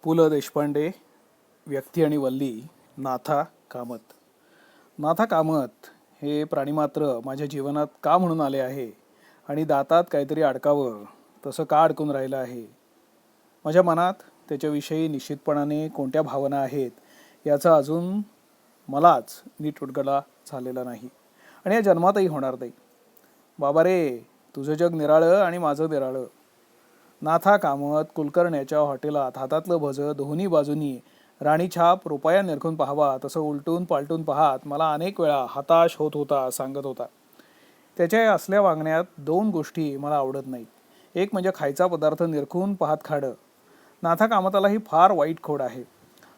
पु ल देशपांडे. व्यक्ती आणि वल्ली. नाथा कामत. नाथा कामत हे प्राणीमात्र माझ्या जीवनात का म्हणून आले आहे आणि दातात काहीतरी अडकावं तसं का अडकून राहिलं आहे. माझ्या मनात त्याच्याविषयी निश्चितपणाने कोणत्या भावना आहेत याचा अजून मलाच नीट उलगडा झालेला नाही आणि या जन्मातही होणार नाही. बाबा रे, तुझं जग निराळं आणि माझं निराळं. नाथा कामत कुलकर्ण्याच्या हॉटेलात हातातलं भज दोन्ही बाजूनी राणी छाप रुपया निरखून पाहावा तसं उलटून पालटून पाहात मला अनेक वेळा हताश होत होता सांगत होता. त्याच्या या असल्या वागण्यात दोन गोष्टी मला आवडत नाहीत. एक म्हणजे खायचा पदार्थ निरखून पाहत खाणं. नाथा कामताला ही फार वाईट खोड आहे.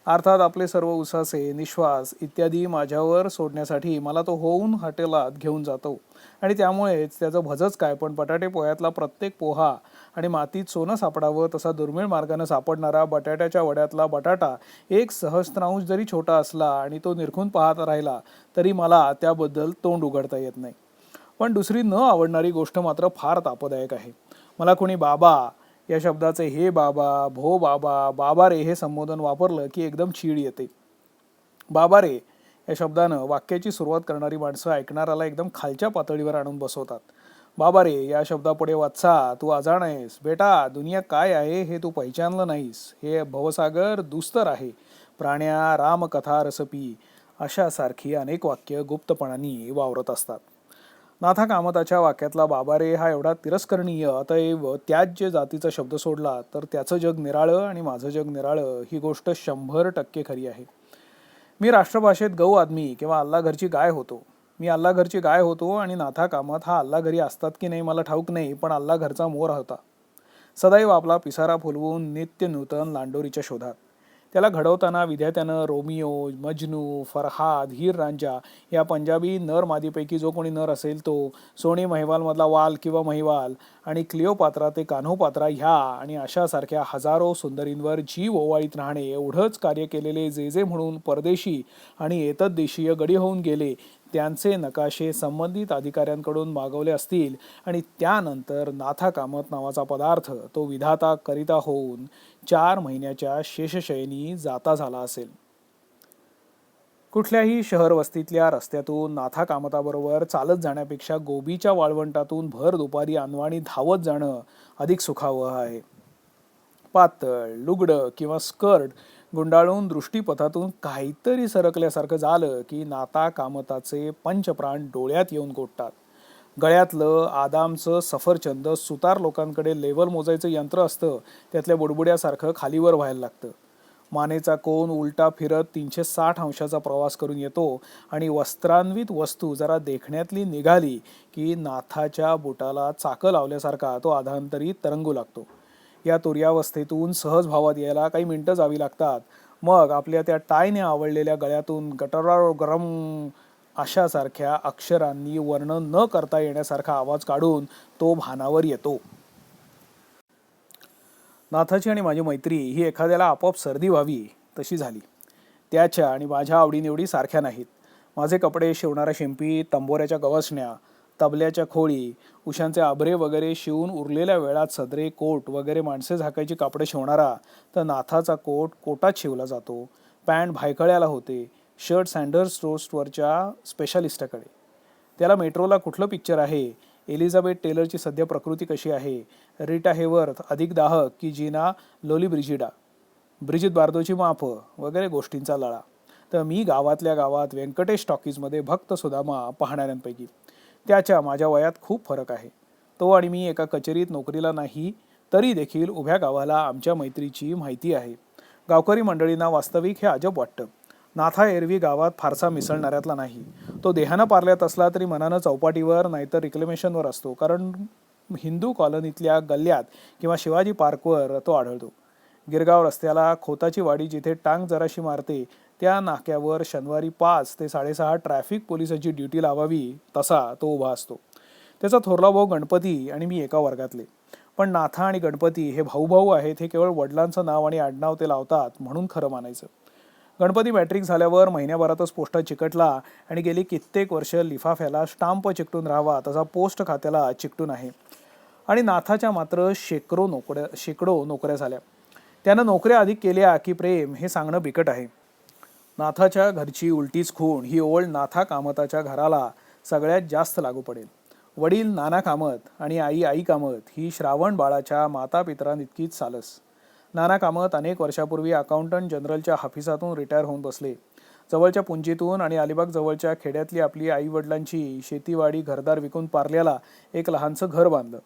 अर्थात आपले सर्व उसासे निश्वास इत्यादी माझ्यावर सोडण्यासाठी मला तो होऊन हॉटेलात घेऊन जातो आणि त्यामुळेच त्याचं भजच काय पण बटाटे पोह्यातला प्रत्येक पोहा आणि मातीत सोनं सापडावं तसा दुर्मिळ मार्गानं सापडणारा बटाट्याच्या वड्यातला बटाटा एक सहस्त्रांश जरी छोटा असला आणि तो निरखून पाहत राहिला तरी मला त्याबद्दल तोंड उघडता येत नाही. पण दुसरी न आवडणारी गोष्ट मात्र फार तापदायक आहे. मला कोणी बाबा या शब्दाचे हे बाबा, भो बाबा, बाबा रे हे संबोधन वापरलं की एकदम चीड येते. बाबा रे या शब्दानं वाक्याची सुरुवात करणारी माणसं ऐकणाराला एकदम खालच्या पातळीवर आणून बसवतात. बाबा रे या शब्दापुढे वाचा, तू अजाण आहेस बेटा, दुनिया काय आहे हे तू पहिचानलं नाहीस, हे भवसागर दुस्तर आहे, प्राण्या रामकथा रसपी अशासारखी अनेक वाक्य गुप्तपणाने वावरत असतात. नाथा कामताच्या वाक्यातला बाबा रे हा एवढा तिरस्करणीय अतएव त्याज्य जातीचा शब्द सोडला तर त्याचं जग निराळं आणि माझं जग निराळं ही गोष्ट 100% खरी आहे. मी राष्ट्रभाषेत गौ आदमी किंवा अल्ला घरची गाय होतो. मी अल्ला घरची गाय होतो आणि नाथा कामत हा अल्ला घरी असतात की नाही मला ठाऊक नाही, पण अल्ला घरचा मोर होता. सदैव आपला पिसारा फुलवून नित्य नूतन लांडोरीच्या शोधात. त्याला घडवताना विद्यात्यानं रोमिओ, मजनू, फरहाद, हीर रांझा या पंजाबी नर मादीपैकी जो कोणी नर असेल तो, सोनी महिवालमधला वाल किंवा महिवाल आणि क्लिओपात्रा ते कान्होपात्रा ह्या आणि अशासारख्या हजारो सुंदरींवर जीव ओवाळीत राहणे एवढंच कार्य केलेले जे जे म्हणून परदेशी आणि एतद्देशीय गडी होऊन गेले त्यांचे नकाशे संबंधित अधिकाऱ्यांकडून मागवले असतील आणि त्यानंतर नाथा कामत नावाचा पदार्थ तो विधाता करिता होऊन 4 महिन्याच्या शेषशयनी जाता झाला असेल. कुठल्याही शहर वस्तीतल्या रस्त्यातून नाथा कामताबरोबर चालत जाण्यापेक्षा गोबीच्या वाळवंटातून भर दुपारी अनवाणी धावत जाणं अधिक सुखावह आहे. पातळ लुगडं किंवा स्कर्ट गुंडाळून दृष्टीपथातून काहीतरी सरकल्यासारखं झालं की नाथा कामताचे पंचप्राण डोळ्यात येऊन गोठतात. गळ्यातलं आदामचं सफरचंद सुतार लोकांकडे लेवल मोजायचं यंत्र असतं त्यातल्या बुडबुड्यासारखं खालीवर व्हायला लागतं. मानेचा कोन उलटा फिरत 360 अंशाचा प्रवास करून येतो आणि वस्त्रान्वित वस्तू जरा देखण्यातली निघाली की नाथाच्या बुटाला चाकं लावल्यासारखा तो अधांतरी तरंगू लागतो. या तुर्यावस्थेतून सहज भावात यायला काही मिनिटं जावी लागतात. मग आपल्या त्या टायने आवडलेल्या गळ्यातून गटरार गरम अशासारख्या अक्षरांनी वर्णन न करता येण्यासारखा आवाज काढून तो भानावर येतो. नाथाची आणि माझी मैत्री ही एखाद्याला आपोआप सर्दी व्हावी तशी झाली. त्याच्या आणि माझ्या आवडीनिवडी सारख्या नाहीत. माझे कपडे शिवणारा शिंपी, तंबोऱ्याच्या गवसण्या, तबल्याच्या खोळी, उशांचे आभरे वगैरे शिवून उरलेल्या वेळात सदरे, कोट वगैरे माणसे झाकायची कापडे शिवणारा, तर नाथाचा कोट कोटात शिवला जातो. पॅन्ट भायखळ्याला होते, शर्ट सँडर्स टोस्टवरच्या स्पेशालिस्टाकडे. त्याला मेट्रोला कुठलं पिक्चर आहे, एलिझाबेथ टेलरची सध्या प्रकृती कशी आहे, रीटा हेवर्थ अधिक दाहक की जीना लोली ब्रिजिडा, ब्रिजित बार्दोची मापं वगैरे गोष्टींचा लळा. तर मी गावातल्या गावात व्यंकटेश टॉकीजमध्ये भक्त सुदामा पाहणाऱ्यांपैकी. त्याच्या माझ्या वयात खूप फरक आहे. तो आणि मी एका कचेरीत नोकरीला नाही तरी देखील उभ्या गावाला आमच्या मैत्रीची माहिती आहे. गावकरी मंडळींना वास्तविक हे अजब वाटतं. नाथा एरवी गावात फारसा मिसळणाऱ्यातला नाही. तो देहानं पारल्यात असला तरी मनानं चौपाटीवर नाहीतर रिक्लेमेशनवर असतो, कारण हिंदू कॉलनीतल्या गल्ल्यात किंवा शिवाजी पार्कवर तो आढळतो. गिरगाव रस्त्याला खोताची वाडी जिथे टांग जराशी मारते त्या नाक्यावर शनिवारी 5 ते 6:30 ट्रॅफिक पोलिसाची ड्युटी लावावी तसा तो उभा असतो. त्याचा थोरला भाऊ गणपती आणि मी एका वर्गातले. पण नाथा आणि गणपती हे भाऊ भाऊ आहेत हे केवळ वडिलांचं नाव आणि आडनाव ते लावतात म्हणून खरं मानायचं. गणपती मॅट्रिक झाल्यावर महिन्याभरातच पोस्टात चिकटला आणि गेली कित्येक वर्ष लिफाफ्याला स्टाम्प चिकटून राहावा तसा पोस्ट खात्याला चिकटून आहे. आणि नाथाच्या मात्र शेकडो नोकऱ्या झाल्या. त्यानं नोकऱ्या अधिक केल्या की प्रेम हे सांगणं बिकट आहे. नाथाच्या घरची उलटीच खूण ही ओळ नाथा कामताच्या घराला सगळ्यात जास्त लागू पडेल. वडील नाना कामत आणि आई कामत ही श्रावण बाळाच्या मातापितरांइतकीच सालस. नाना कामत अनेक वर्षापूर्वी अकाउंटंट जनरलच्या ऑफिसातून रिटायर होऊन बसले. जवळच्या पुंजीतून आणि अलिबाग जवळच्या खेड्यातली आपली आई वडिलांची शेतीवाडी घरदार विकून पार्ल्याला एक लहानसं घर बांधलं.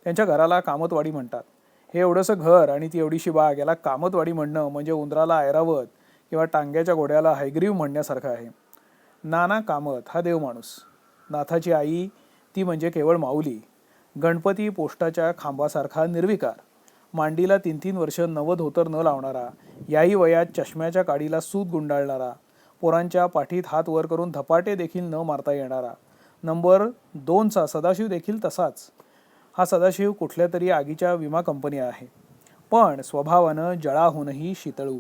त्यांच्या घराला कामतवाडी म्हणतात. हे एवढंसं घर आणि ती एवढीशी बाग याला कामतवाडी म्हणणं म्हणजे उंदराला ऐरावत किंवा टांग्याच्या घोड्याला हैग्रीव म्हणण्यासारखं आहे. नाना कामत हा देव माणूस. नाथाची आई ती म्हणजे केवळ माऊली. गणपती पोस्टाच्या खांबासारखा निर्विकार. मांडीला 3-3 वर्ष नवं धोतर न लावणारा, याही वयात चष्म्याच्या काडीला सूत गुंडाळणारा, पोरांच्या पाठीत हात वर करून धपाटे देखील न मारता येणारा. नंबर 2चा सदाशिव देखील तसाच. हा सदाशिव कुठल्या तरी आगीच्या विमा कंपनी आहे, पण स्वभावानं जळाहूनही शीतळू.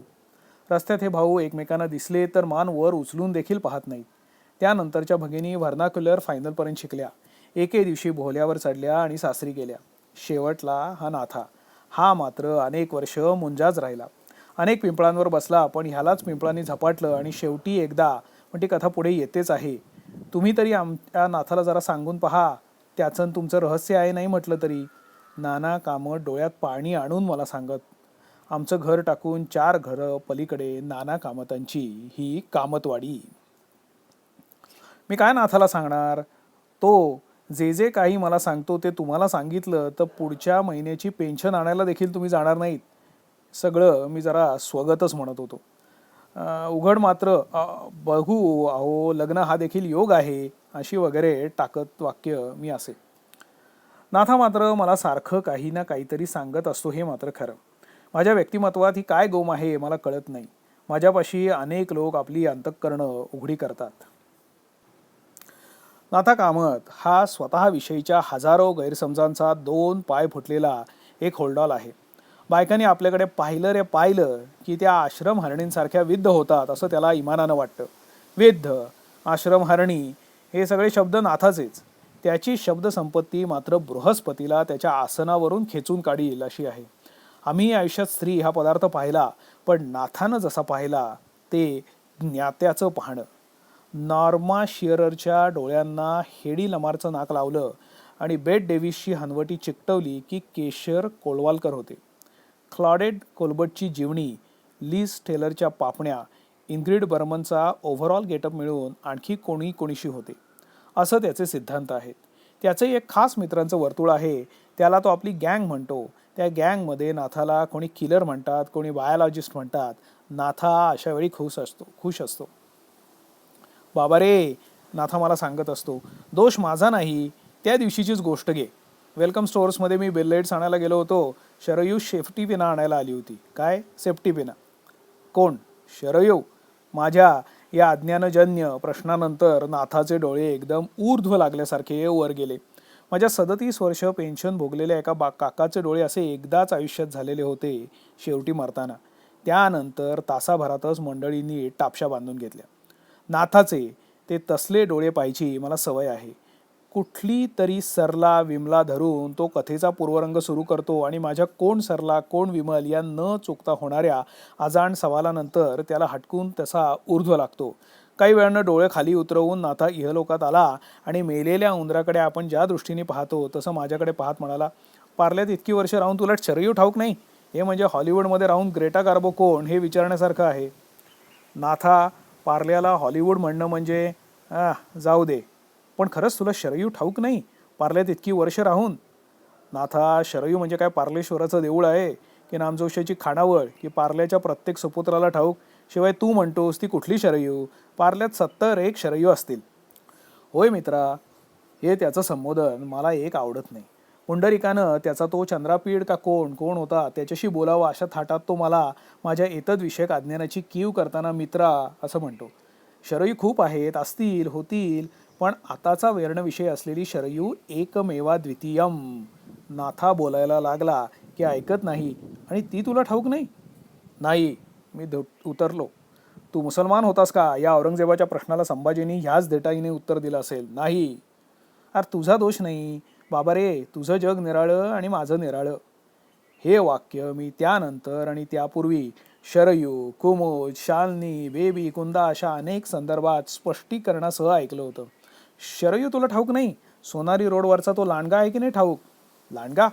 रस्त्यात हे भाऊ एकमेकांना दिसले तर मान वर उचलून देखील पाहत नाहीत. त्यानंतरच्या भगिनी व्हर्नाक्युलर फायनलपर्यंत शिकल्या. एके दिवशी भोल्यावर चढल्या आणि सासरी गेल्या. शेवटला हा नाथा. हा मात्र अनेक वर्ष मुंजाच राहिला. अनेक पिंपळांवर बसला, पण ह्यालाच पिंपळांनी झपाटलं आणि शेवटी एकदा, पण ती कथा पुढे येतेच आहे. तुम्ही तरी आमच्या नाथाला जरा सांगून पहा, त्याचं तुमचं रहस्य आहे नाही म्हटलं तरी. नाना कामत डोळ्यात पाणी आणून मला सांगत. आमचं घर टाकून 4 घरं पलीकडे नाना कामतांची ही कामतवाडी. मी काय नाथाला सांगणार? तो जे जे काही मला सांगतो ते तुम्हाला सांगितलं तर पुढच्या महिन्याची पेन्शन आणायला देखील तुम्ही जाणार नाहीत. सगळं मी जरा स्वगतच म्हणत होतो. उघड मात्र बघू अहो लग्न हा देखील योग आहे अशी वगैरे टाकत वाक्य मी असे. नाथा मात्र मला सारखं काही ना काहीतरी सांगत असतो हे मात्र खरं. माझ्या व्यक्तिमत्वात ही काय गोम आहे मला कळत नाही. माझ्यापाशी अनेक लोक आपली अंतःकरणं उघडी करतात. नाथा कामत हा स्वतःविषयीच्या हजारो गैरसमजांचा 2 पाय फुटलेला एक होल्डॉल आहे. बायकांनी आपल्याकडे पाहिलं रे पाहिलं की त्या आश्रम हरणींसारख्या विद्ध होतात असं त्याला इमानानं वाटतं. विद्ध, आश्रम हरणी हे सगळे शब्द नाथाचेच. त्याची शब्दसंपत्ती मात्र बृहस्पतीला त्याच्या आसनावरून खेचून काढील अशी आहे. आम्ही आयुष्यात स्त्री हा पदार्थ पाहिला, पण नाथानं जसा पाहिला ते ज्ञात्याचं पाहणं. नॉर्मा शिअररच्या डोळ्यांना हेडी लमारचं नाक लावलं आणि बेट डेव्हिसची हनवटी चिकटवली की केशर कोळवालकर होते. क्लॉडेड कोलबर्टची जीवणी, लिज टेलरच्या पापण्या, इंग्रिड बर्मनचा ओव्हरऑल गेटअप मिळून आणखी कोणीशी होते असं त्याचे सिद्धांत आहेत. त्याचे एक खास मित्रांचं वर्तुळ आहे. त्याला तो आपली गँग म्हणतो. त्या गँगमध्ये नाथाला कोणी किलर म्हणतात, कोणी बायोलॉजिस्ट म्हणतात. नाथा अशा वेळी खुश असतो. बाबा रे, नाथा मला सांगत असतो, दोष माझा नाही, त्या दिवशीचीच गोष्ट घे. वेलकम स्टोअर्समध्ये मी बेल्लेट्स आणायला गेलो होतो. शरयू सेफ्टी पिना आणायला आली होती. काय सेफ्टी पिना? कोण? शरयू. माझ्या या अज्ञानजन्य प्रश्नानंतर नाथाचे डोळे एकदम ऊर्ध्व लागल्यासारखे वर गेले. माझ्या 37 वर्ष पेन्शन भोगलेल्या एका काकाचे डोळे असे एकदाच आयुष्यात झालेले होते शेवटी मरताना. त्यानंतर तासाभरातच मंडळींनी टापशा बांधून घेतल्या. नाथाचे ते तसले डोळे पाहायची मला सवय आहे. कुठली तरी सरला विमला धरून तो कथेचा पूर्वरंग सुरू करतो आणि माझ्या कोण सरला कोण विमल या न चुकता होणाऱ्या अजाण सवालानंतर त्याला हटकून तसा ऊर्ध्व लागतो. काही वेळानं डोळे खाली उतरवून नाथा इहलोकात आला आणि मेलेल्या उंदराकडे आपण ज्या दृष्टीने पाहतो तसं माझ्याकडे पाहत म्हणाला, पार्ल्यात इतकी वर्ष राहून तुला शरयू ठाऊक नाही? हे म्हणजे हॉलिवूडमध्ये राहून ग्रेटा गार्बो कोण हे विचारण्यासारखं आहे. नाथा, पार्ल्याला हॉलिवूड म्हणणं म्हणजे जाऊ दे, पण खरंच तुला शरयू ठाऊक नाही पार्ल्यात इतकी वर्ष राहून? नाथा, शरयू म्हणजे काय पार्लेश्वराचं देऊळ आहे की नामजोशाची खानावळ की पार्ल्याच्या प्रत्येक सुपुत्राला ठाऊक? शिवाय तू म्हणतोस ती कुठली शरयू? पार्ल्यात 70 शरयू असतील. होय मित्रा, हे त्याचं संबोधन मला एक आवडत नाही. पुंडरिकानं त्याचा तो चंद्रापीड का कोण होता त्याच्याशी बोलावा अशा थाटात तो मला माझ्या एतद्विषयक अज्ञानाची कीव करताना मित्रा असं म्हणतो. शरयू खूप आहेत, असतील, होतील, पण आताचा विषय असलेली शरयू एकमेवा द्वितीयम. नाथा बोलायला लागला की ऐकत नाही. आणि ती तुला ठाऊक नाही? नाही, मी उतरलो. तू मुसलमान होतास का या औरंगजेबाच्या प्रश्नाला संभाजींनी ह्याच देटाईने उत्तर दिलं असेल. नाही. अरे तुझा दोष नाही बाबा रे, तुझं जग निराळं आणि माझं निराळं. हे वाक्य मी त्यानंतर आणि त्यापूर्वी शरयू, कुमुद, शालिनी, बेबी, कुंदा अशा अनेक संदर्भात स्पष्टीकरणासह ऐकलं होतं. शरयू, तुला ठाऊक नाही, सोनारी रोडवरचा तो लांडगा आहे की नाही ठाऊक? लांडगा?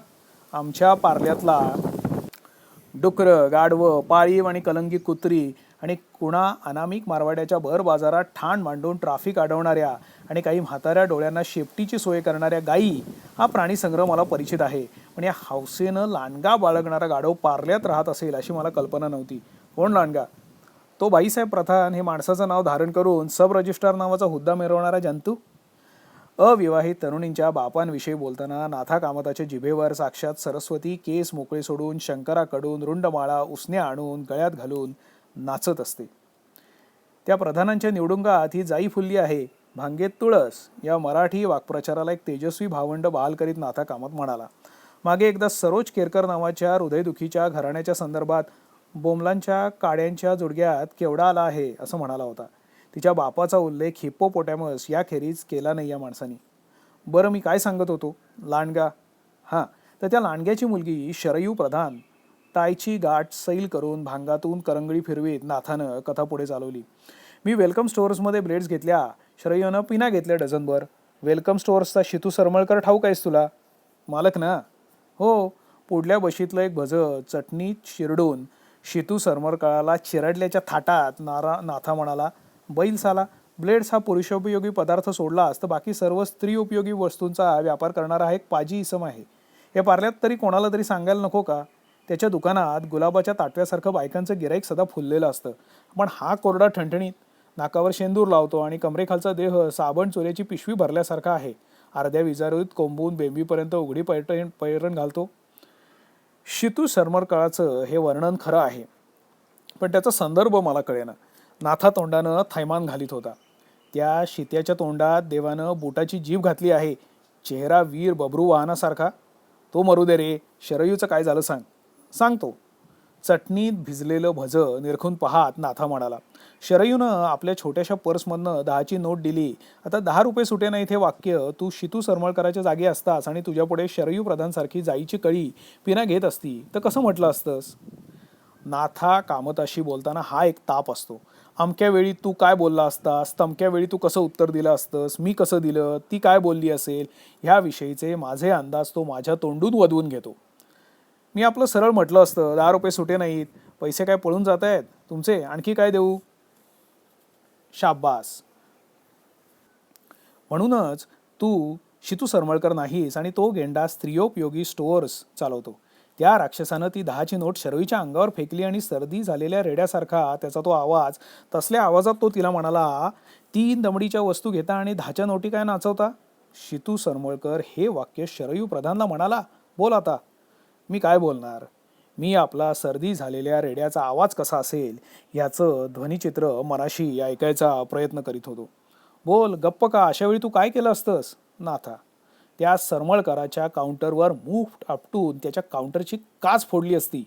आमच्या पार्ल्यातला डुकरं, गाढवं, पाळीव आणि कलंगी कुत्री आणि कुणा अनामिक मारवाड्याच्या भर बाजारात ठाण मांडून ट्राफिक अडवणाऱ्या आणि काही म्हाताऱ्या डोळ्यांना शेपटीची सोय करणाऱ्या गायी हा प्राणी संग्रह मला परिचित आहे. पण या हौसेनं लांडगा बाळगणारा गाढव पार्ल्यात राहत असेल अशी मला कल्पना नव्हती. कोण लांडगा? तो बाईसाहेब प्रधान हे माणसाचं नाव धारण करून सब रजिस्ट्रार नावाचा हुद्दा मिरवणारा जंतू. अविवाहित तरुणींच्या बापांविषयी बोलताना नाथा कामताच्या जिभेवर साक्षात सरस्वती केस मोकळे सोडून शंकराकडून रुंडमाळा उसने आणून गळ्यात घालून नाचत असते. त्या प्रधानांच्या निवडुंगात ही जाई फुलली आहे, भांगेत तुळस या मराठी वाक्प्रचाराला एक तेजस्वी भावंड बहाल करीत नाथा कामत म्हणाला. मागे एकदा सरोज केरकर नावाच्या हृदयदुखीच्या घराण्याच्या संदर्भात बोमलांच्या काड्यांच्या जुडग्यात केवढा आला आहे असं म्हणाला होता. तिच्या बापाचा उल्लेख हिप्पोपोटॅमस याखेरीज केला नाही या माणसाने. बरं, मी काय सांगत होतो? लांडगा. हां, तर त्या लांडग्याची मुलगी शरयू प्रधान टायची गाठ सैल करून भांगातून करंगळी फिरवीत नाथानं कथा पुढे चालवली. मी वेलकम स्टोअर्समध्ये ब्लेड्स घेतल्या, शरयूनं पिना घेतल्या डझनभर. वेलकम स्टोअर्सचा शितू सरमळकर ठाऊक आहेस तुला? मालक ना? हो. पुढल्या बशीतलं एक भजं चटणीत चिरडून शितू सरमळकराला चिरडल्याच्या थाटात नाथा म्हणाला, बैल साला, ब्लेड्स हा पुरुषोपयोगी पदार्थ सोडलास तर बाकी सर्व स्त्री उपयोगी वस्तूंचा व्यापार करणारा हा एक पाजी इसम आहे. या पार्ल्यात तरी कोणाला तरी सांगायला नको का? त्याच्या दुकानात गुलाबाच्या ताटव्यासारखं बायकांचं गिराईक सदा फुललेलं असतं, पण हा कोरडा ठणठणीत, नाकावर शेंदूर लावतो आणि कमरेखालचा देह साबण चोऱ्याची पिशवी भरल्यासारखा आहे. अर्ध्या विजारीत कोंबून बेंबीपर्यंत उघडी पैरण घालतो. शितू सरमळकराचं हे वर्णन खरं आहे, पण त्याचा संदर्भ मला कळेना. नाथा तोंडानं थैमान घालीत होता. त्या शित्याच्या तोंडात देवानं बुटाची जीभ घातली आहे, चेहरा वीर बबरू वाहनासारखा. तो मरू दे रे, शरयूचं काय झालं सांग. सांगतो. चटणीत भिजलेलं भजं निरखून पाहात नाथा म्हणाला, शरयूनं आपल्या छोट्याशा पर्समधनं 10ची नोट दिली. आता 10 रुपये सुटे नाहीत हे वाक्य तू शितू सरमळकराच्या जागी असतास आणि तुझ्यापुढे शरयू प्रधानसारखी जाईची कळी पिना घेत असती तर कसं म्हटलं असतंस? नाथा कामताशी बोलताना हा एक ताप असतो. अमक्या वेळी तू काय बोलला असतास, तमक्या वेळी तू कसं उत्तर दिलं असतंस, मी कसं दिलं, ती काय बोलली असेल, ह्याविषयीचे माझे अंदाज तो माझ्या तोंडून वधवून घेतो. मी आपलं सरळ म्हटलं असतं, 10 रुपये सुटे नाहीत, पैसे काय पळून जात आहेत तुमचे, आणखी काय देऊ? शाब्बास. म्हणूनच तू शितू सरमळकर नाहीस आणि तो गेंडा स्त्रियोपयोगी स्टोअर्स चालवतो. त्या राक्षसानं ती 10ची नोट शरयूच्या अंगावर फेकली आणि सर्दी झालेल्या रेड्यासारखा त्याचा तो आवाज, तसल्या आवाजात तो तिला म्हणाला, 3 दमडीच्या वस्तू घेता आणि 10च्या नोटी काय नाचवता? शितू सरमळकर हे वाक्य शरयू प्रधानला म्हणाला. बोल आता. मी काय बोलणार? मी आपला सर्दी झालेल्या रेड्याचा आवाज कसा असेल याचं ध्वनिचित्र मनाशी ऐकायचा प्रयत्न करीत होतो. बोल, गप्प का? अशावेळी तू काय केलं असतंस? नाथा. त्या सरमळकराच्या काउंटरवर मूठ आपटून त्याच्या काउंटरची काच फोडली असती.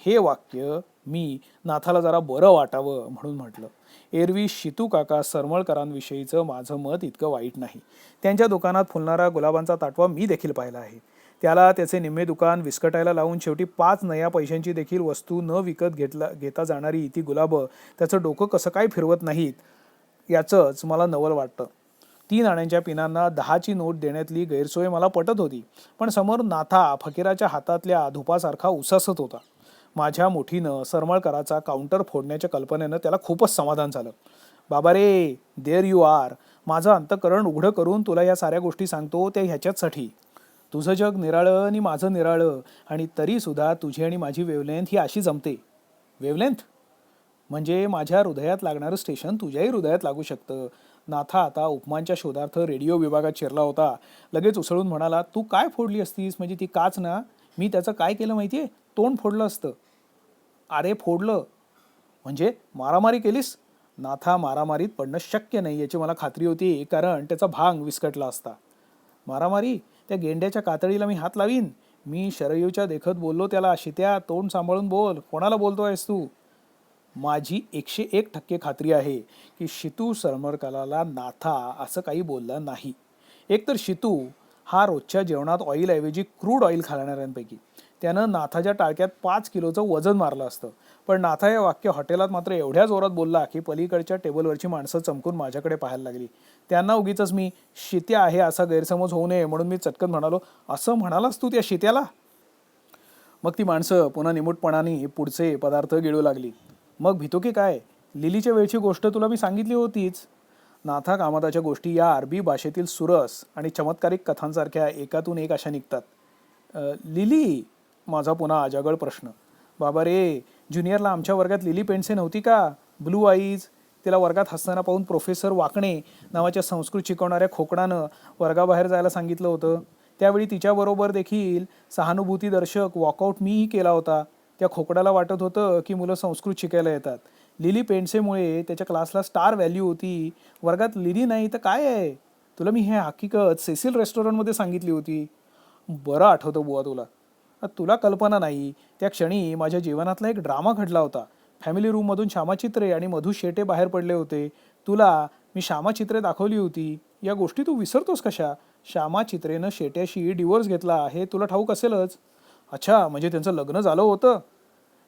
हे वाक्य मी नाथाला जरा बरं वाटावं म्हणून म्हटलं. एरवी शितू काका सरमळकरांविषयीचं माझं मत इतकं वाईट नाही. त्यांच्या दुकानात फुलणारा गुलाबांचा ताटवा मी देखील पाहिला आहे. त्याला त्याचे निम्मे दुकान विस्कटायला लावून शेवटी 5 नया पैशांची देखील वस्तू न विकत घेता जाणारी ती गुलाबं त्याचं डोकं कसं काय फिरवत नाहीत याचंच मला नवल वाटतं. 3 आण्यांच्या पिनांना 10ची नोट देण्यातली गैरसोय मला पटत होती, पण समोर नाथा फकीराच्या हातातल्या धुपासारखा उसासत होता. माझ्या मुठीनं सरमळकराचा काउंटर फोडण्याच्या कल्पनेनं त्याला खूपच समाधान झालं. बाबा रे, देअर यू आर. माझं अंतःकरण उघडं करून तुला या साऱ्या गोष्टी सांगतो ते ह्याच्याचसाठी. तुझं जग निराळं आणि माझं निराळं, आणि तरीसुद्धा तुझी आणि माझी वेवलेंथ ही अशी जमते. वेवलेंथ म्हणजे माझ्या हृदयात लागणारं स्टेशन तुझ्याही हृदयात लागू शकतं. नाथा आता उपमांच्या शोधार्थ रेडिओ विभागात शिरला होता. लगेच उसळून म्हणाला, तू काय फोडली असतीस? म्हणजे ती काच ना? मी त्याचं काय केलं माहितीये? तोंड फोडलं असतं. अरे फोडलं म्हणजे मारामारी केलीस? नाथा मारामारीत पडणं शक्य नाही याची मला खात्री होती, कारण त्याचा भांग विस्कटला असता. मारामारी? त्या गेंड्याच्या कातडीला मी हात लावीन? मी शरयूच्या देखत बोललो त्याला, शित्या तोंड सांभाळून बोल, कोणाला बोलतोयस तू? माझी 101% खात्री आहे की शितू सरमळकराला नाथा असं काही बोलला नाही. एकतर शितू हा रोजच्या जेवणात ऑइल ऐवजी क्रूड ऑइल खाणाऱ्यांपैकी. त्यानं नाथाच्या टाळक्यात 5 किलोचं वजन मारलं असतं. पण नाथा हे वाक्य हॉटेलात मात्र एवढ्या जोरात बोलला की पलीकडच्या टेबलवरची माणसं चमकून माझ्याकडे पाहायला लागली. त्यांना उगीचच मी शित्या आहे असा गैरसमज होऊ नये म्हणून मी चटकन म्हणालो, असं म्हणालास तू त्या शित्याला? मग ती माणसं पुन्हा निमूटपणाने पुढचे पदार्थ गिळू लागली. मग भितो की काय? लिलीच्या वेळची गोष्ट तुला मी सांगितली होतीच. नाथा कामताच्या गोष्टी या अरबी भाषेतील सुरस आणि चमत्कारिक कथांसारख्या एकातून एक अशा निघतात. लिली? माझा पुन्हा अजागळ प्रश्न. बाबा रे, ज्युनियरला आमच्या वर्गात लिली पेंडसे नव्हती का? Blue eyes. तिला वर्गात हसताना पाहून प्रोफेसर वाकणे नावाच्या संस्कृत शिकवणाऱ्या खोकडानं वर्गाबाहेर जायला सांगितलं होतं. त्यावेळी तिच्याबरोबर देखील सहानुभूतीदर्शक वॉकआउट मीही केला होता. त्या खोकडाला वाटत होतं की मुलं संस्कृत शिकायला येतात. लिली पेंडसेमुळे त्याच्या क्लासला स्टार व्हॅल्यू होती. वर्गात लिली नाही तर काय आहे? तुला मी हे हकीकत सेसिल रेस्टॉरंटमध्ये सांगितली होती. बरं आठवतं बुवा तुला. तुला कल्पना नाही, त्या क्षणी माझ्या जीवनातला एक ड्रामा घडला होता. फॅमिली रूममधून श्यामाचित्रे आणि मधु शेटे बाहेर पडले होते. तुला मी श्यामाचित्रे दाखवली होती. या गोष्टी तू विसरतोस कशा? श्यामाचित्रेनं शेट्याशी डिवोर्स घेतला हे तुला ठाऊक असेलच. अच्छा, म्हणजे त्यांचं लग्न झालं होतं?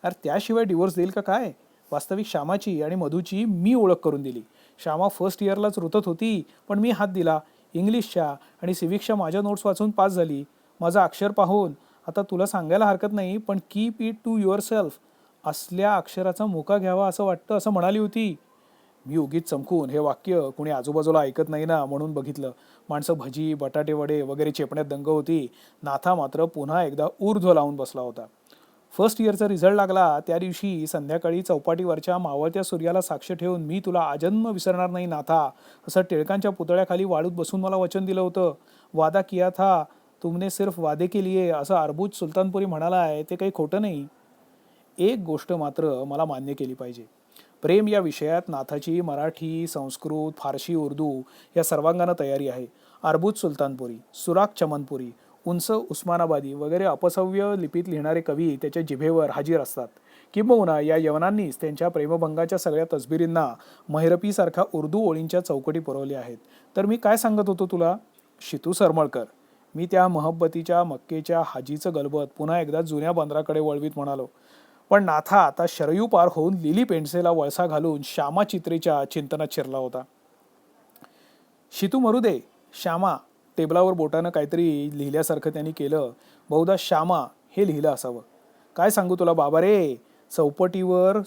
अरे त्याशिवाय डिवोर्स देईल का काय? वास्तविक श्यामाची आणि मधूची मी ओळख करून दिली. श्यामा फर्स्ट इयरलाच रुतत होती, पण मी हात दिला. इंग्लिशच्या आणि सिविक्सच्या माझ्या नोट्स वाचून पास झाली. माझं अक्षर पाहून आता तुला सांगायला हरकत नाही, पण keep it to yourself. असल्या अक्षराचा मुका घ्यावा असं वाटतं असं म्हणाली होती. मी उगीच चमकून हे वाक्य कुणी आजूबाजूला ऐकत नाही ना म्हणून बघितलं. माणसं भजी, बटाटे वडे वगैरे चेपण्यात दंग होती. नाथा मात्र पुन्हा एकदा ऊर्ध्व लावून बसला होता. फर्स्ट इयरचा रिझल्ट लागला त्या दिवशी संध्याकाळी चौपाटीवरच्या मावळत्या सूर्याला साक्ष ठेवून मी तुला आजन्म विसरणार नाही नाथा असं टिळकांच्या पुतळ्याखाली वाळूत बसून मला वचन दिलं होतं. वादा किया था तुमने सिर्फ वादे के लिए असं अरबुज सुलतानपुरी म्हणाला आहे ते काही खोटं नाही. एक गोष्ट मात्र मला मान्य केली पाहिजे. प्रेम या विषयात नाथाची मराठी, संस्कृत, फारशी, उर्दू या सर्वांगानं तयारी आहे. अरबुज सुलतानपुरी, सुराख चमनपुरी, उंच उस्मानाबादी वगैरे अपसव्य लिपीत लिहिणारे कवी त्याच्या जिभेवर हाजीर असतात. किंबहुना या यवनांनीच त्यांच्या प्रेमभंगाच्या सगळ्या तसबिरींना महिरपीसारखा उर्दू ओळींच्या चौकटी पुरवल्या आहेत. तर मी काय सांगत होतो तुला? शितू सरमळकर. मी त्या महब्बतीच्या मक्केच्या हाजीचं गलबत पुन्हा एकदा जुन्या बंदराकडे वळवीत म्हणालो. पण नाथा आता शरयू पार होऊन लिली पेंडसेला वळसा घालून श्यामा चित्रेच्या चिंतनात शिरला होता. शितू मरू दे. श्यामा. टेबलावर बोटानं काहीतरी लिहिल्यासारखं त्यांनी केलं. बहुधा श्यामा हे लिहिलं असावं. काय सांगू तुला बाबा रे, चौपाटीवर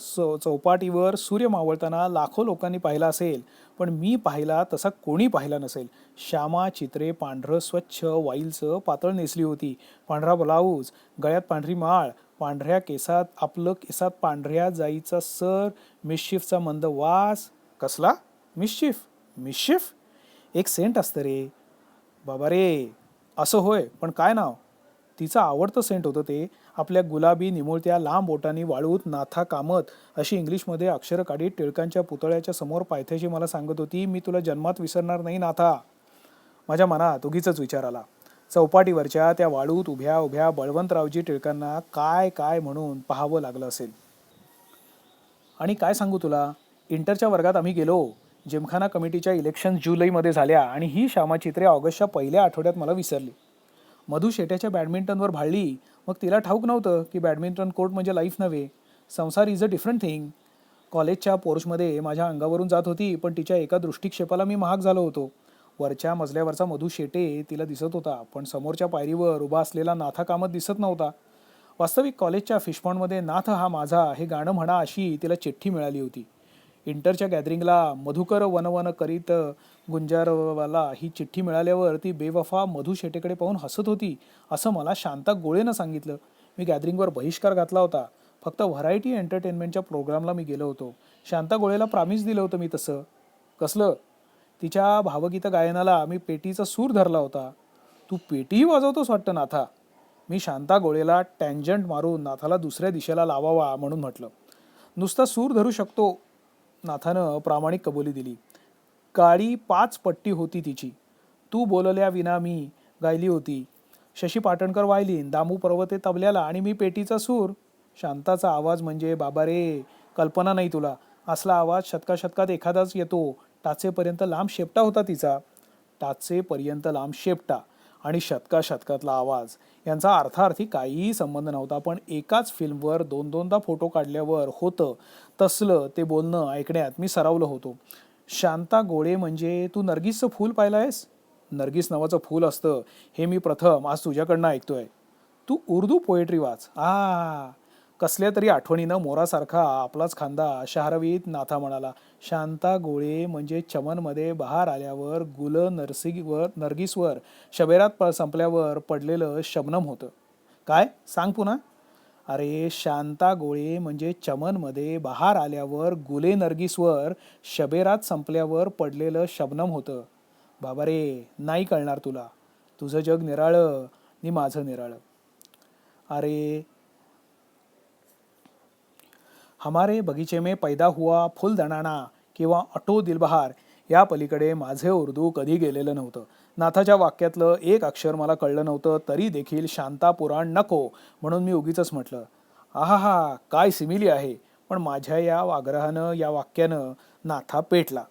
सूर्य मावळताना लाखो लोकांनी पाहिला असेल, पण मी पाहिला तसा कोणी पाहिला नसेल. श्यामा चित्रे पांढरं स्वच्छ वाईलचं पातळ नेसली होती. पांढरा ब्लाऊज, गळ्यात पांढरी माळ, पांढऱ्या केसात आपलं केसात पांढऱ्या जाईचा सर, मिशिफचा मंद वास. कसला मिशिफ? मिशिफ एक सेंट असतं रे बाबा रे. असं होय, पण काय नाव? तिचं आवडतं सेंट होतं ते. आपल्या गुलाबी निमुळत्या लांब बोटांनी वाळूत नाथा कामत अशी इंग्लिशमध्ये अक्षरं काढीत टिळकांच्या पुतळ्याच्या समोर पायथ्याशी मला सांगत होती, मी तुला जन्मात विसरणार नाही नाथा. माझ्या मनात उगीचच विचार आला. चौपाटीवरच्या त्या वाळूत उभ्या उभ्या बळवंतरावजी टिळकांना काय काय म्हणून पाहावं लागलं असेल. आणि काय सांगू तुला, इंटरच्या वर्गात आम्ही गेलो. जिमखाना कमिटीच्या इलेक्शन जुलैमध्ये झाल्या आणि ही श्यामा चित्रे ऑगस्टच्या पहिल्या आठवड्यात मला विसरली. मधु शेट्याच्या बॅडमिंटनवर भाळली. मग तिला ठाऊक नव्हतं की बॅडमिंटन कोर्ट म्हणजे लाईफ नव्हे. संसार इज अ डिफरंट थिंग. कॉलेजच्या पोर्चमध्ये माझ्या अंगावरून जात होती, पण तिच्या एका दृष्टिक्षेपाला मी महाग झालो होतो. वरच्या मजल्यावरचा मधु शेटे तिला दिसत होता, पण समोरच्या पायरीवर उभा असलेला नाथा कामत दिसत नव्हता. वास्तविक कॉलेजच्या फिशपॉंडमध्ये नाथ हा माझा हे गाणं म्हणा अशी तिला चिठ्ठी मिळाली होती. इंटरच्या गॅदरिंगला मधुकर वनवन करीत गुंजारवाला ही चिठ्ठी मिळाल्यावर ती बेवफा मधु शेटेकडे पाहून हसत होती असं मला शांता गोळेनं सांगितलं. मी गॅदरिंगवर बहिष्कार घातला होता. फक्त व्हरायटी एंटरटेनमेंटच्या प्रोग्रामला मी गेलो होतो. शांता गोळेला प्रामिस दिलं होतं मी तसं. कसलं? तिच्या भावगीत गायनाला मी पेटीचा सूर धरला होता. तू पेटीही वाजवतोस वाटतं नाथा. मी शांता गोळेला टँजंट मारून नाथाला दुसऱ्या दिशेला लावावा म्हणून म्हटलं. नुसता सूर धरू शकतो, नाथानं प्रामाणिक कबुली दिली. काळी 5 पट्टी होती तिची. तू बोलल्या विना मी गायली होती. शशी पाटणकर वायलीन, दामू पर्वते तबल्याला आणि मी पेटीचा सूर. शांताचा आवाज म्हणजे बाबा रे, कल्पना नाही तुला. असला आवाज शतकाशतकात एखादाच येतो. टाचेपर्यंत लांब शेपटा होता तिचा. टाचेपर्यंत लांब शेपटा आणि शतकाशतकातला आवाज यांचा अर्थार्थी काहीही संबंध नव्हता, पण एकाच फिल्मवर दोन दोनदा फोटो काढल्यावर होतं तसलं ते बोलणं ऐकण्यात मी सरावलो होतो. शांता गोळे म्हणजे तू नर्गिसचं फूल पाहिलं आहेस? नर्गिस नावाचं फूल असतं हे मी प्रथम आज तुझ्याकडनं ऐकतोय. तू उर्दू पोएट्री वाच. कसल्या तरी आठवणीनं मोरासारखा आपलाच खांदा शहरवीत नाथा म्हणाला. शांता गोळे म्हणजे चमनमध्ये बहार आल्यावर नर्गिसवर शबेरात संपल्यावर पडलेलं शबनम होतं. काय सांग पुन्हा? अरे शांता गोळे म्हणजे चमनमध्ये बहार आल्यावर गुले नर्गिसवर शबेरात संपल्यावर पडलेलं शबनम होतं. बाबा रे, नाही कळणार तुला. तुझं जग निराळं नि माझं निराळं. अरे हमारे बगीचे में पैदा हुआ फुल दणाणा किंवा अटो दिलबहार या पलीकडे माझे उर्दू कधी गेलेलं नव्हतं. नाथाच्या वाक्यातलं एक अक्षर मला कळलं नव्हतं, तरी देखील शांता पुराण नको म्हणून मी उगीच म्हटलं. आहा काय सिमिली आहे. पण माझ्या या आग्रहानं या वाक्यानं नाथा पेटला.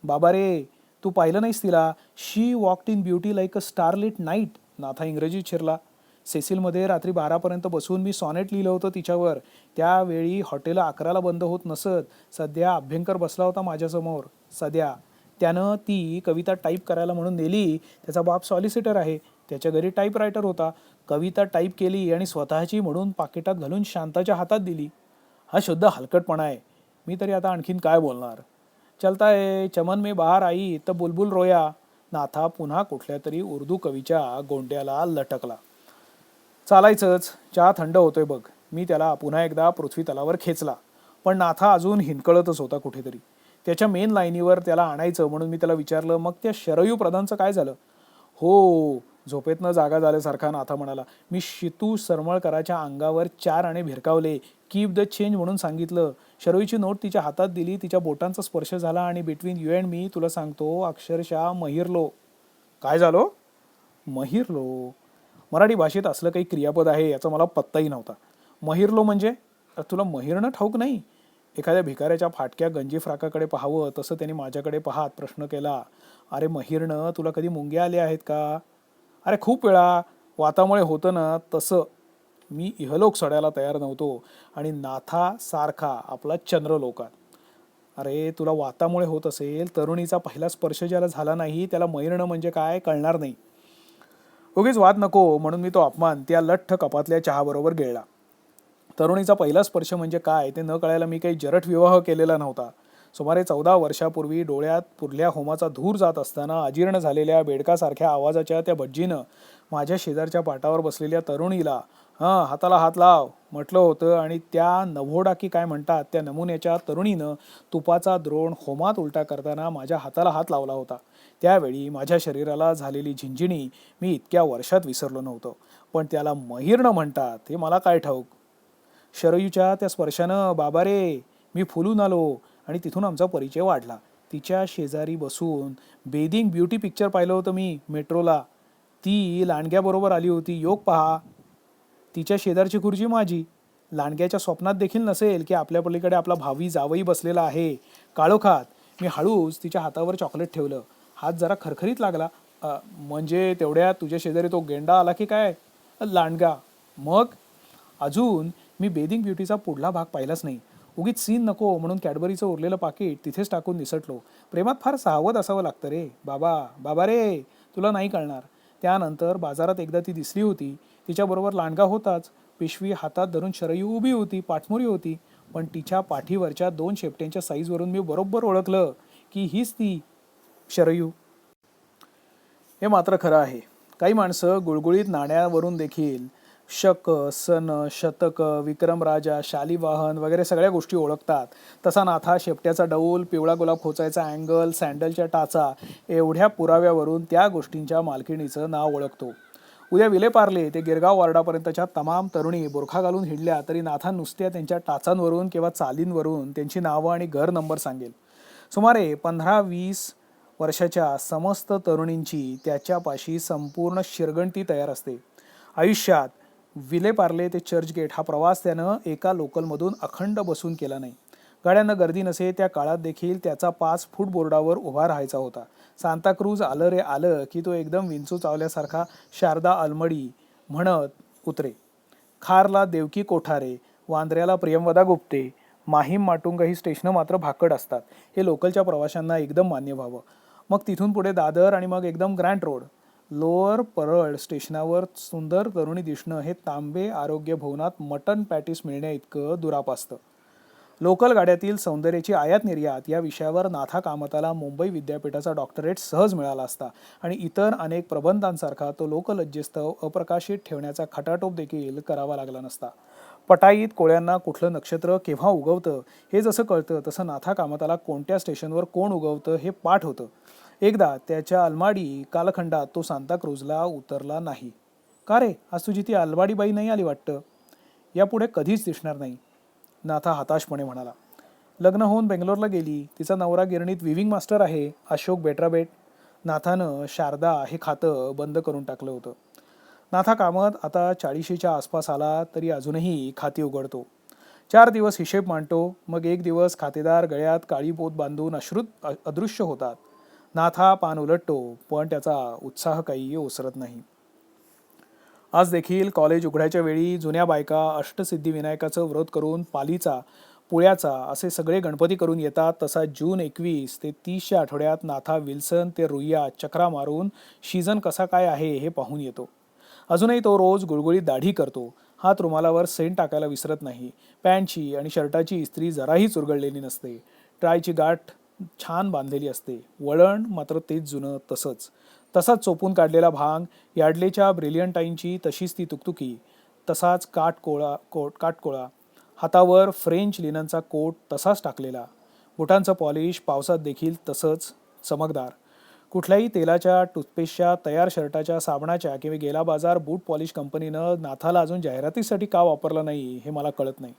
बाबा रे, तू पाहिलं नाहीस तिला? She walked in beauty like a starlit night. Natha इंग्रजीत शिरला. सेसिलमध्ये रात्री 12पर्यंत बसून मी सॉनेट लिहिलं होतं तिच्यावर. त्यावेळी हॉटेल 11ला बंद होत नसत. सध्या अभ्यंकर बसला होता माझ्यासमोर. सध्या त्यानं ती कविता टाईप करायला म्हणून नेली. त्याचा बाप सॉलिसिटर आहे. त्याच्या घरी टाईपरायटर होता. कविता टाईप केली आणि स्वतःची म्हणून पाकिटात घालून शांताच्या हातात दिली. हा शुद्ध हलकटपणा आहे. मी तरी आता आणखीन काय बोलणार. चलता है चमन में बाहर आई तर बुलबुल रोया. नाथा पुन्हा कुठल्या तरी उर्दू कवीच्या गोंड्याला लटकला. चालायचंच, चहा थंड होतोय बघ. मी त्याला पुन्हा एकदा पृथ्वी तलावर खेचला. पण नाथा अजून हिंदकळतच होता कुठेतरी. त्याच्या मेन लाईनीवर त्याला आणायचं म्हणून मी त्याला विचारलं, मग त्या शरयू प्रधानचं काय झालं? हो, झोपेतनं जागा झाल्यासारखा नाथा म्हणाला. मी शितू सरमळकराच्या अंगावर 4 आणे भिरकावले. कीप द चेंज म्हणून सांगितलं. शरयूची नोट तिच्या हातात दिली. तिच्या बोटांचा स्पर्श झाला आणि बिटवीन यू अँड मी तुला सांगतो अक्षरशः महिरलो. काय झालो? महिरलो. मराठी भाषेत असलं काही क्रियापद आहे याचा मला पत्ताही नव्हता. महिरलो म्हणजे? तुला महिरणं ठाऊक नाही? एखाद्या भिकाऱ्याच्या फाटक्या गंजी फ्राकाकडे पाहावं तसं त्यांनी माझ्याकडे पाहत प्रश्न केला. अरे महिरणं, तुला कधी मुंग्या आल्या आहेत का? अरे खूप वेळा. वातामुळे होतं ना तसं. मी इहलोक सोडायला तयार नव्हतो आणि नाथा सारखा आपला चंद्रलोकात. अरे तुला वातामुळे होत असेल, तरुणीचा पहिला स्पर्श ज्याला झाला नाही त्याला महिरणं म्हणजे काय कळणार नाही. उगीच वाद नको म्हणून मी तो अपमान त्या लठ्ठ कपातल्या चहाबरोबर गिळला. तरुणीचा पहिला स्पर्श म्हणजे काय ते न कळायला मी काही जरट विवाह केलेला नव्हता. सुमारे 14 वर्षापूर्वी डोळ्यात पुरल्या होमाचा धूर जात असताना अजीर्ण झालेल्या बेडकासारख्या आवाजाच्या त्या भज्जीनं माझ्या शेजारच्या पाटावर बसलेल्या तरुणीला हाताला हात लाव म्हटलं होतं आणि त्या नभोडा की काय म्हणतात त्या नमुन्याच्या तरुणीनं तुपाचा द्रोण होमात उलटा करताना माझ्या हाताला हात लावला होता. त्यावेळी माझ्या शरीराला झालेली झिंझिणी मी इतक्या वर्षात विसरलो नव्हतो. पण त्याला महिरणं म्हणतात हे मला काय ठाऊक. शरयूच्या त्या स्पर्शानं बाबा रे, मी फुलून आलो आणि तिथून आमचा परिचय वाढला. तिच्या शेजारी बसून बेदिंग ब्युटी पिक्चर पाहिलं होतं मी मेट्रोला. ती लांडग्याबरोबर आली होती. योग पहा. तिच्या शेजारची खुर्ची माझी. लांडग्याच्या स्वप्नात देखील नसेल की आपल्या पलीकडे आपला भावी जावई बसलेला आहे. काळोखात मी हळूच तिच्या हातावर चॉकलेट ठेवलं. हात जरा खरखरीत लागला. म्हणजे तेवढ्यात तुझ्या शेजारी तो गेंडा आला की काय? लांडगा. मग अजून मी बेदिंग ब्युटीचा पुढला भाग पाहिलाच नाही. उगीच सीन नको म्हणून कॅडबरीचं उरलेलं पाकिट तिथेच टाकून निसटलो. प्रेमात फार सावध असावं लागतं रे बाबा. बाबा रे, तुला नाही कळणार. त्यानंतर बाजारात एकदा ती दिसली होती. तिच्याबरोबर लांडगा होताच. पिशवी हातात धरून शरयू उभी होती. पाठमोरी होती. पण तिच्या पाठीवरच्या 2 शेपट्यांच्या साईजवरून मी बरोबर ओळखलं की हीच ती शरयू. हे मात्र खरं आहे. काही माणसं गुळगुळीत नाण्यावरून देखील शक, सन, शतक, विक्रमराजा, शालिवाहन वगैरे सगळ्या गोष्टी ओळखतात. तसा नाथा शेपट्याचा डौल, पिवळा गुलाब खोचायचा अँगल, सँडलच्या टाचा एवढ्या पुराव्यावरून त्या गोष्टींच्या मालकिणीचं नाव ओळखतो. उद्या विलेपार्ले ते गिरगाव वार्डापर्यंतच्या तमाम तरुणी बुरखा घालून हिंडल्या तरी नाथा नुसत्या त्यांच्या टाचांवरून किंवा चालींवरून त्यांची नावं आणि घर नंबर सांगेल. सुमारे 15-20 वर्षाच्या समस्त तरुणींची त्याच्यापाशी संपूर्ण शिरगंटी तयार असते. आयुष्यात विलेपार्ले ते चर्चगेट हा प्रवास त्यानं एका लोकलमधून अखंड बसून केला नाही. गाड्यांना गर्दी नसे त्या काळात देखील त्याचा 5 फूट बोर्डावर उभा राहायचा होता. सांताक्रूज आलं रे आलं की तो एकदम विंचू चावल्यासारखा शारदा अलमडी म्हणत उतरे. खारला देवकी कोठारे, वांद्र्याला प्रियंवदा गुप्ते, माहीम माटुंगा ही स्टेशनं मात्र भाकड असतात. हे लोकलच्या प्रवाशांना एकदम मान्य व्हावं. मग तिथून पुढे दादर आणि मग एकदम ग्रँट रोड. लोअर परळ स्टेशनावर सुंदर तरुणी दिसणं हे तांबे आरोग्य भवनात मटन पॅटीस मिळण्या इतकं दुरापास्त. लोकल गाड्यातील सौंदर्याची आयात निर्यात या विषयावर नाथा कामताला मुंबई विद्यापीठाचा डॉक्टरेट सहज मिळाला असता आणि इतर अनेक प्रबंधांसारखा तो लोकलज्जेस्तव अप्रकाशित ठेवण्याचा खटाटोप देखील करावा लागला नसता. पटाईत कोळ्यांना कुठलं नक्षत्र केव्हा उगवतं हे जसं कळतं तसं नाथा कामताला कोणत्या स्टेशनवर कोण उगवतं हे पाठ होतं. एकदा त्याच्या अलमाडी कालखंडात तो सांताक्रूजला उतरला नाही. का रे, आज तुझी ती अलमाडी बाई नाही आली वाटतं? यापुढे कधीच दिसणार नाही, नाथा हताशपणे म्हणाला. लग्न होऊन बेंगलोरला गेली. तिचा नवरा गिरणीत विविंग मास्टर आहे, अशोक बेट्राबेट. नाथानं शारदा हे खातं बंद करून टाकलं होतं. नाथा कामत आता 40च्या आसपास आला तरी अजूनही खाती उघडतो. 4 दिवस हिशेब मांडतो, मग एक दिवस खातेदार गळ्यात काळी पोत बांधून अदृश्य होतात. नाथा पान उलटतो, पण त्याचा उत्साह काही ओसरत नाही. आज देखील कॉलेज उघडायच्या वेळी जुन्या बायका अष्टसिद्धिविनायकाचं व्रत करून पालीचा पुळ्याचा असे सगळे गणपती करून येतात. तसा जून 21 ते 30च्या आठवड्यात नाथा विल्सन ते रुईया चक्रा मारून सीझन कसा काय आहे हे पाहून येतो. अजूनही तो रोज गुळगुळीत दाढी करतो. हात रुमालावर सेंट टाकायला विसरत नाही. पॅन्टची आणि शर्टाची इस्त्री जराही चुरगळलेली नसते. टायची गाठ छान बांधलेली असते. वळण मात्र तेच जुनं तसाच चोपून काढलेला भांग. यार्डलेच्या ब्रिलियंटाईनची तशीच ती तुकतुकी, तसाच काटकोळा. हातावर फ्रेंच लिननचा कोट तसाच टाकलेला. बुटांचं पॉलिश पावसात देखील तसंच चमकदार. कुठल्याही तेलाच्या, टूथपेस्टच्या, तयार शर्टाच्या, साबणाच्या किंवा गेला बाजार बूट पॉलिश कंपनीनं नाथाला अजून जाहिरातीसाठी का वापरलं नाही हे मला कळत नाही.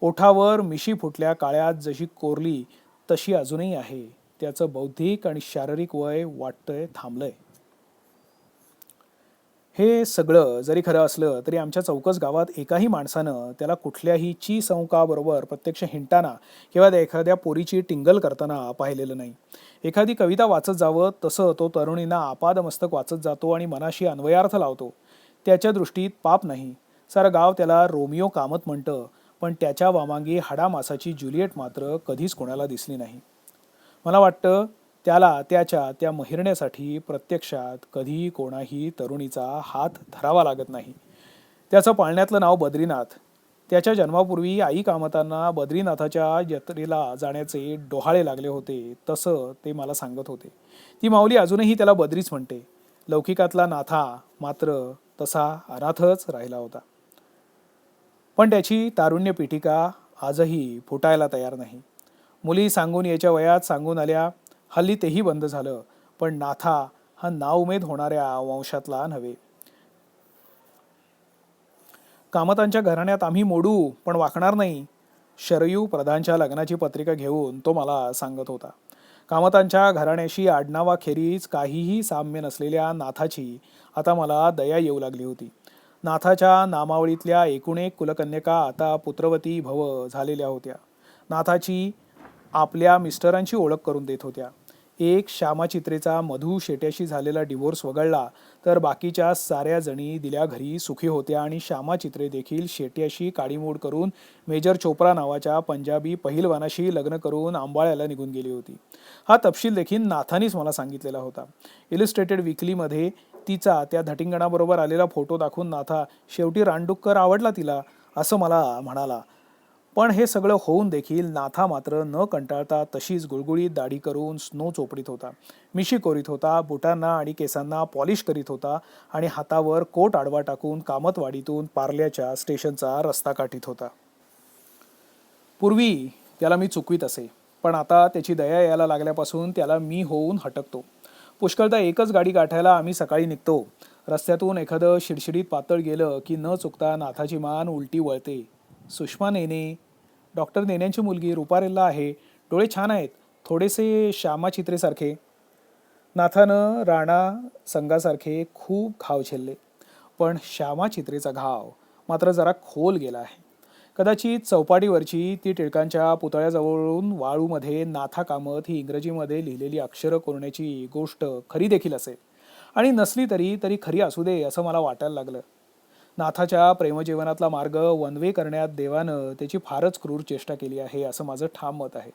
ओठावर मिशी फुटल्या काळ्यात जशी कोरली तशी अजूनही आहे. त्याचं बौद्धिक आणि शारीरिक वय वाटतंय थांबलंय. हे सगळं जरी खरं असलं तरी आमच्या चौकस गावात एकाही माणसानं त्याला कुठल्याही चौकाबरोबर प्रत्यक्ष हिंटाना किंवा एखाद्या पोरीची टिंगल करताना पाहिलेलं नाही. एखादी कविता वाचत जावं तसं तो तरुणींना आपादमस्तक वाचत जातो आणि मनाशी अन्वयार्थ लावतो. त्याच्या दृष्टीत पाप नाही. सारं गाव त्याला रोमिओ कामत म्हणतं, पण त्याच्या वामांगी हाडामासाची ज्युलिएट मात्र कधीच कोणाला दिसली नाही. मला वाटतं त्याला त्याच्या त्या महिरण्यासाठी प्रत्यक्षात कधी कोणाही तरुणीचा हात धरावा लागत नाही. त्याचं पाळण्यातलं नाव बद्रीनाथ. त्याच्या जन्मापूर्वी आई कामतांना बद्रीनाथाच्या यात्रेला जाण्याचे डोहाळे लागले होते तसं ते मला सांगत होते. ती माऊली अजूनही त्याला बद्रीच म्हणते. लौकिकातला नाथा मात्र तसा अनाथच राहिला होता. पण त्याची तारुण्य पीठिका आजही फुटायला तयार नाही. मुली सांगून याच्या वयात सांगून आल्या, हल्ली तेही बंद झालं. पण नाथा हा नाउमेद होणाऱ्या वंशातला नव्हे. कामतांच्या घराण्यात आम्ही मोडू पण वाकणार नाही, शरयू प्रधानच्या लग्नाची पत्रिका घेऊन तो मला सांगत होता. कामतांच्या घराण्याशी आडनावाखेरीज काहीही साम्य नसलेल्या नाथाची आता मला दया येऊ लागली होती. नाथाच्या नामावळीतल्या एकूण एक कुलकन्यका आता पुत्रवती भव झालेल्या होत्या. नाथाची आपल्या मिस्टरांची ओळख करून देत होत्या. एक श्यामाचित्रेचा मधू शेट्याशी झालेला डिव्होर्स वगळला तर बाकीच्या साऱ्या जणी दिल्या घरी सुखी होत्या आणि श्यामाचित्रे देखील शेट्याशी काडीमोड करून मेजर चोप्रा नावाच्या पंजाबी पहिलवानाशी लग्न करून आंबाळ्याला निघून गेली होती. हा तपशील देखील नाथानीच मला सांगितलेला होता. इलिस्ट्रेटेड वीकलीमध्ये तिचा त्या धटिंगणाबरोबर आलेला फोटो दाखवून नाथा शेवटी रानडुक्कर आवडला तिला असं मला म्हणाला. पण हे सगळं होऊन देखील नाथा मात्र न कंटाळता तशीच गुळगुळीत दाढी करून स्नो चोपडीत होता. मिशी कोरीत होता. बुटांना आणि केसांना पॉलिश करीत होता आणि हातावर कोट आडवा टाकून कामतवाडीतून पार्ल्याच्या स्टेशनचा रस्ता काढीत होता. पूर्वी त्याला मी चुकवीत असे, पण आता त्याची दया यायला लागल्यापासून त्याला मी होऊन हटकतो. पुष्कळदा एकच गाडी गाठायला आम्ही सकाळी निघतो. रस्त्यातून एखादं शिडशिडीत पातळ गेलं की न चुकता नाथाची मान उलटी वळते. सुषमा नेने, डॉक्टर नेन्यांची मुलगी रुपारेल्ला आहे. डोळे छान आहेत, थोडेसे श्यामाचित्रेसारखे. नाथानं राणा संघासारखे खूप घाव झेलले, पण श्यामाचित्रेचा घाव मात्र जरा खोल गेला आहे. कदाचित चौपाटीवरची ती टिळकांच्या पुतळ्याजवळून वाळूमध्ये नाथा कामत ही इंग्रजीमध्ये लिहिलेली अक्षरं कोरण्याची गोष्ट खरी देखील असेल, आणि नसली तरी तरी खरी असू दे असं मला वाटायला लागलं. नाथाच्या प्रेमजीवनातला मार्ग वनवे करण्यात देवानं त्याची फारच क्रूर चेष्टा केली आहे असं माझं ठाम मत आहे.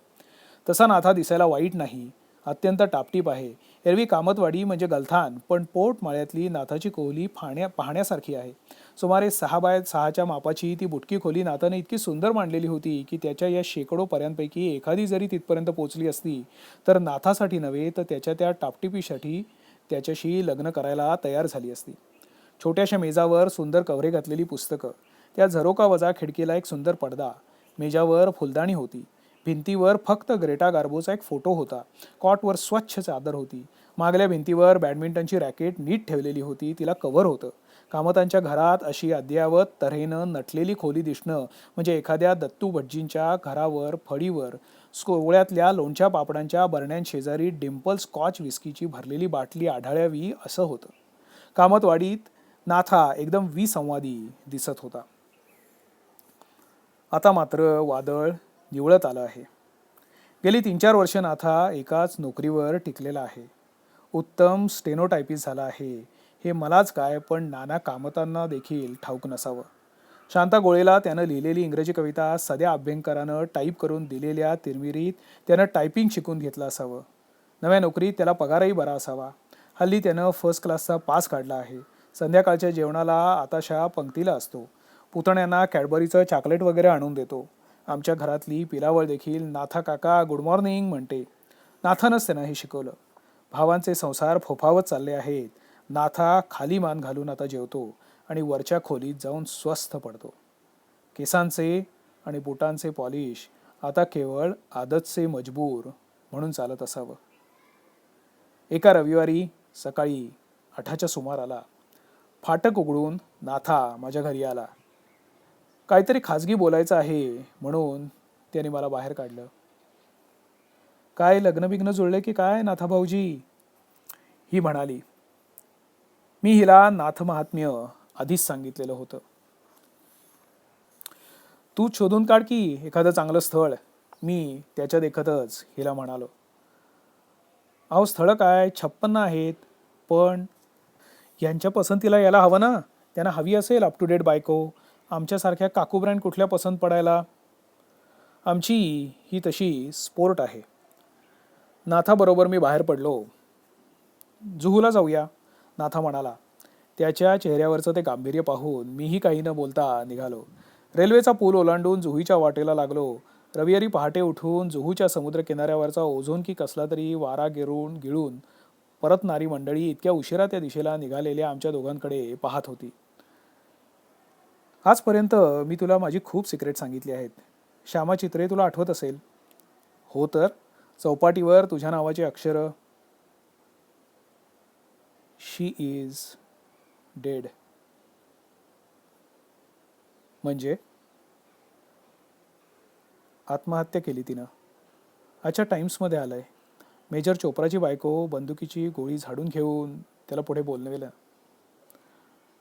तसा नाथा दिसायला वाईट नाही, अत्यंत टापटीप आहे. एरवी कामतवाडी म्हणजे गलथान, पण पोटमाळ्यातली नाथाची कोहली पाहण्यासारखी आहे. सुमारे 6x6च्या मापाची ती बुटकी खोली नाथाने इतकी सुंदर मांडलेली होती की त्याच्या या शेकडो पर्यांपैकी एखादी जरी तिथपर्यंत पोचली असती तर नाथासाठी नव्हे तर त्याच्या त्या टापटिपीसाठी त्याच्याशी लग्न करायला तयार झाली असती. छोट्याशा मेजावर सुंदर कव्हरे घातलेली पुस्तकं, त्या झरोकावजा खिडकीला एक सुंदर पडदा, मेजावर फुलदाणी होती, भिंतीवर फक्त ग्रेटा गार्बोचा एक फोटो होता, कॉटवर स्वच्छ चादर होती, मागल्या भिंतीवर बॅडमिंटनची रॅकेट नीट ठेवलेली होती, तिला कव्हर होतं. कामतांच्या घरात अशी अद्ययावत तऱ्हेनं नटलेली खोली दिसणं म्हणजे एखाद्या दत्तू भटजींच्या घरावर फळीवर सोवळ्यातल्या लोणच्या पापडांच्या बरण्यांशेजारी डिम्पल स्कॉच विस्कीची भरलेली बाटली आढळावी असं होतं. कामतवाडीत नाथा एकदम विसंवादी दिसत होता. आता मात्र वादळ निवळत आलं आहे. गेली 3-4 वर्ष नाथा एकाच नोकरीवर टिकलेला आहे. उत्तम स्टेनोटायपिस्ट झाला आहे हे मलाच काय पण नाना कामतांना देखील ठाऊक नसावं. शांता गोळेला त्यानं लिहिलेली इंग्रजी कविता सध्या अभ्यंकरानं टाईप करून दिलेल्या तिरमिरीत त्यानं टायपिंग शिकून घेतलं असावं. नव्या नोकरीत त्याला पगारही बरा असावा. हल्ली त्यानं फर्स्ट क्लासचा पास काढला आहे. संध्याकाळच्या जेवणाला आताशा पंक्तीला असतो. पुतण्यांना कॅडबरीचं चॉकलेट वगैरे आणून देतो. आमच्या घरातली पिलावळ देखील नाथा काका गुड मॉर्निंग म्हणते. नाथानंच त्यांना हे शिकवलं. भावांचे संसार फोफावत चालले आहेत. नाथा खाली मान घालून आता जेवतो आणि वरच्या खोलीत जाऊन स्वस्थ पडतो. केसांचे आणि बुटांचे पॉलिश आता केवळ आदतचे मजबूर म्हणून चालत असावं. एका रविवारी सकाळी 8च्या सुमाराला फाटक उघडून नाथा माझ्या घरी आला. काहीतरी खाजगी बोलायचं आहे म्हणून त्याने मला बाहेर काढलं. काय लग्न बिग्न जुळले की काय नाथा भाऊजी, ही म्हणाली. मी हिला नाथ महात्म्य आधीच सांगितलेलं होतं. तू शोधून काढ की एखादं चांगलं स्थळ, मी त्याच्या देखतच हिला म्हणालो. अहो स्थळं काय 56 आहेत, पण यांच्या पसंतीला यायला हवं ना. त्यांना हवी असेल अप टू डेट बायको. आमच्यासारख्या काकू ब्रँड कुठल्या पसंत पडायला. आमची ही तशी स्पोर्ट आहे. नाथाबरोबर मी बाहेर पडलो. जुहूला जाऊया, नाथा म्हणाला. त्याच्या चेहऱ्यावरचं ते गांभीर्य पाहून मीही काही न बोलता निघालो. रेल्वेचा पूल ओलांडून जुहूच्या वाटेला लागलो. रविवारी पहाटे उठून जुहूच्या समुद्र किनाऱ्यावरचा ओझोन की कसला तरी वारा गिळून परतणारी मंडळी इतक्या उशिरा त्या दिशेला निघालेल्या आमच्या दोघांकडे पाहत होती. आजपर्यंत मी तुला माझी खूप सिक्रेट सांगितली आहेत. श्यामा चित्रे तुला आठवत असेल? हो तर, चौपाटीवर तुझ्या नावाची अक्षरं. शी इज डेड. म्हणजे आत्महत्या केली तिनं. अच्छा, टाइम्समध्ये आलंय. मेजर चोप्राची बायको बंदुकीची गोळी झाडून घेऊन त्याला पुढे बोलणं.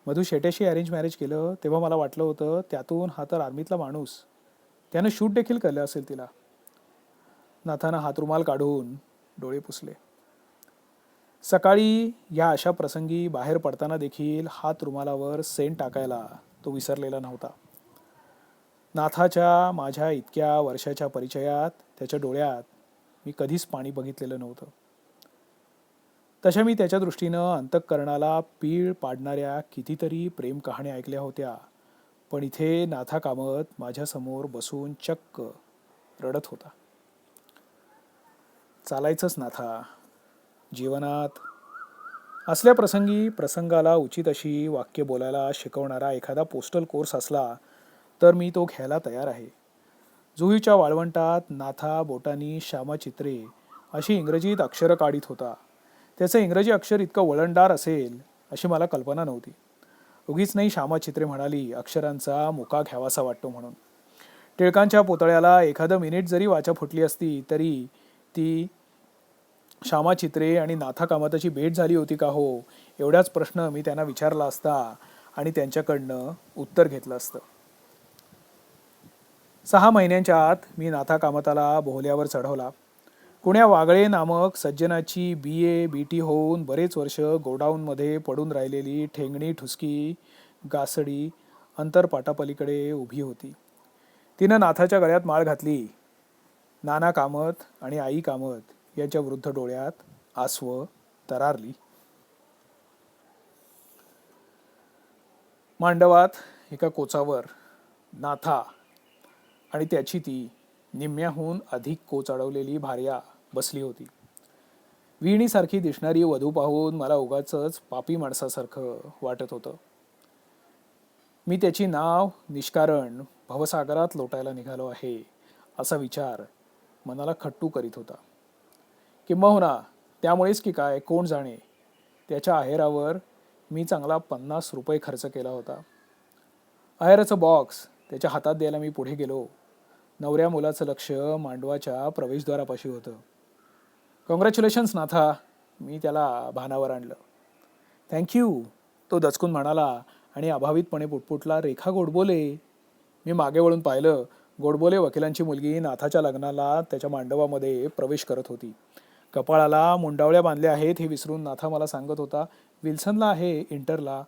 मधू शेट्याशी अरेंज मॅरेज केलं तेव्हा मला वाटलं होतं त्यातून हा तर आर्मीतला माणूस, त्यानं शूट देखील केलं असेल तिला. नाथानं हातरुमाल काढून डोळे पुसले. सकाळी या अशा प्रसंगी बाहेर पडताना देखील हात रुमालावर सेंट टाकायला तो विसरलेला नव्हता. नाथाच्या माझ्या इतक्या वर्षाच्या परिचयात त्याच्या डोळ्यात मी कधीच पाणी बघितलेलं नव्हतं. तशा मी त्याच्या दृष्टीनं अंतःकरणाला पीळ पाडणाऱ्या कितीतरी प्रेम कहाण्या ऐकल्या होत्या, पण इथे नाथा कामत माझ्यासमोर बसून चक्क रडत होता. चालायचंच नाथा. जीवनात असल्या प्रसंगाला उचित अशी वाक्य बोलायला शिकवणारा एखादा पोस्टल कोर्स असला तर मी तो घ्यायला तयार आहे. जुहूच्या वाळवंटात नाथा बोटांनी श्यामा चित्रे अशी इंग्रजीत अक्षरं काढीत होता. त्याचं इंग्रजी अक्षर इतकं वळणदार असेल अशी मला कल्पना नव्हती. उगीच नाही श्यामा चित्रे म्हणाली अक्षरांचा मुका घ्यावासा वाटतो म्हणून. टिळकांच्या पुतळ्याला एखादं मिनिट जरी वाचा फुटली असती तरी ती श्यामा चित्रे आणि नाथा कामताची भेट झाली होती का हो, एवढाच प्रश्न मी त्यांना विचारला असता आणि त्यांच्याकडनं उत्तर घेतलं असतं. 6 महिन्यांच्या आत मी नाथा कामताला बोहल्यावर चढवला. कुण्या वागळे नामक सज्जनाची BA BT होऊन बरेच वर्ष गोडाऊनमध्ये पडून राहिलेली ठेंगणी ठुसकी गासडी अंतरपाटापलीकडे उभी होती. तिनं नाथाच्या गळ्यात माळ घातली. नाना कामत आणि आई कामत यांच्या वृद्ध डोळ्यात आसवं तरारली. मांडवात एका कोचावर नाथा आणि त्याची ती निम्म्याहून अधिक कोच अडवलेली भार्या बसली होती. विहिणीसारखी दिसणारी वधू पाहून मला उगाचच पापी माणसासारखं वाटत होतं. मी त्याची नाव निष्कारण भवसागरात लोटायला निघालो आहे असा विचार मनाला खट्टू करीत होता. किंबहुना त्यामुळेच की काय कोण जाणे, त्याच्या आहेरावर मी चांगला 50 रुपये खर्च केला होता. आहेराचं बॉक्स त्याच्या हातात द्यायला मी पुढे गेलो. नवऱ्या मुलाचं लक्ष मांडवाच्या प्रवेशद्वारापाशी होतं. कॉंग्रॅच्युलेशन्स नाथा, मी त्याला भानावर आणलं. थँक्यू, तो दचकून म्हणाला आणि अभावितपणे पुटपुटला, रेखा गोडबोले. मी मागे वळून पाहिलं. गोडबोले वकिलांची मुलगी नाथाच्या लग्नाला त्याच्या मांडवामध्ये प्रवेश करत होती. कपाळाला मुंडावळ्या बांधल्या आहेत हे विसरून नाथा मला सांगत होता, विल्सनला आहे, इंटरला.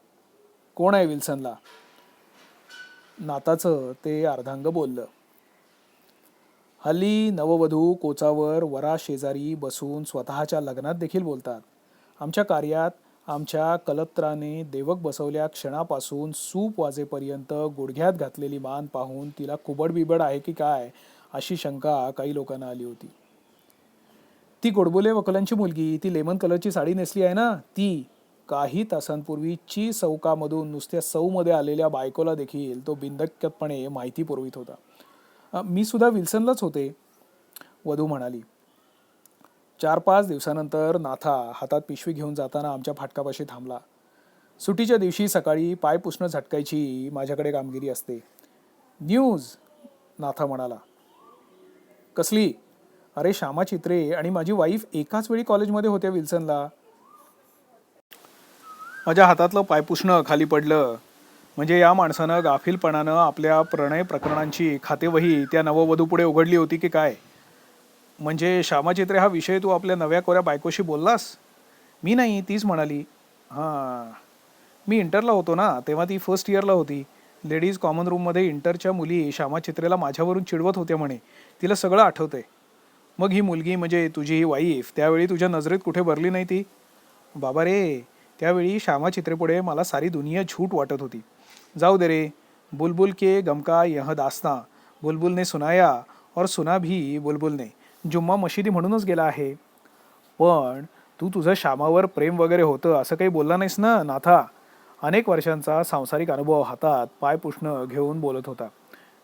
कोण आहे विल्सनला? नाथाचं ते अर्धांग बोललं. हल्ली नववधू कोचावर वरा शेजारी बसून स्वतःच्या लग्नात देखील बोलतात. आमच्या कार्यात आमच्या कलत्राने देवक बसवल्या क्षणापासून सूप वाजेपर्यंत गुडघ्यात घातलेली मान पाहून तिला कुबड बिबड आहे की काय अशी शंका काही लोकांना आली होती. ती गोडबोले वकिलांची मुलगी, ती लेमन कलरची साडी नेसली आहे ना, ती. काही तासांपूर्वी चौकामधून नुसत्या सौमध्ये आलेल्या बायकोला देखील तो बिनधक्कतपणे माहिती पुरवित होता. मी सुद्धा विल्सनलाच होते, वधू म्हणाली. 4-5 दिवसानंतर नाथा हातात पिशवी घेऊन जाताना आमच्या फाटकापाशी थांबला. सुट्टीच्या दिवशी सकाळी पाय पुसणं झटकायची माझ्याकडे कामगिरी असते. न्यूज, नाथा म्हणाला. कसली? अरे, श्यामा चित्रे आणि माझी वाईफ एकाच वेळी कॉलेजमध्ये होत्या विल्सनला. माझ्या हातातलं पायपुसणं खाली पडलं. म्हणजे या माणसानं गाफीलपणानं आपल्या प्रणय प्रकरणांची खातेवही त्या नववधूपुढे उघडली होती की काय? म्हणजे श्यामा चित्रे हा विषय तू आपल्या नव्या कोऱ्या बायकोशी बोललास? मी नाही, तीच म्हणाली. हां, मी इंटरला होतो ना, तेव्हा ती फर्स्ट इयरला होती. लेडीज कॉमन रूममध्ये इंटरच्या मुली श्यामा चित्रेला माझ्यावरून चिडवत होत्या म्हणे. तिला सगळं आठवतंय. मग ही मुलगी म्हणजे तुझी ही वाईफ त्यावेळी तुझ्या नजरेत कुठे भरली नाही ती? बाबा रे, त्यावेळी श्यामा चित्रेपुढे मला सारी दुनिया झूट वाटत होती. जाऊ दे रे, बुलबुल के गम का यह दास्तां बुलबुल ने सुनाया और सुना भी बुलबुल ने. जुम्मा मशिदी म्हणूनच गेला आहे. पण तू तुझं श्यामावर प्रेम वगैरे होतं असं काही बोलला नाहीस ना नाथा? अनेक वर्षांचा सांसारिक अनुभव हातात पाय पुसणं घेऊन बोलत होता.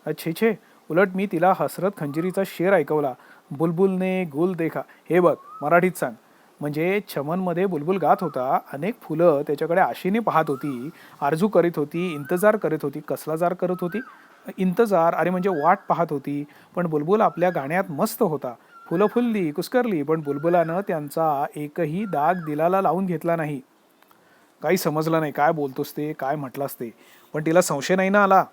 अच्छे छे, उलट मी तिला हसरत खंजिरीचा शेर ऐकवला. बुलबुलने गुल देखा. हे बघ, मराठीत सांग. म्हणजे चमनमध्ये बुलबुल गात होता. अनेक फुलं त्याच्याकडे आशेने पाहत होती, आरजू करीत होती, इंतजार करत होती. कसला जार करत होती? इंतजार, अरे म्हणजे वाट पाहत होती. पण बुलबुल आपल्या गाण्यात मस्त होता. फुलं फुलली, कुस्करली, पण बुलबुलानं त्यांचा एकही दाग दिलाला लावून घेतला नाही. काही समजलं नाही काय बोलतोस ते, काय म्हटलास ते. पण तिला संशय नाही ना आला?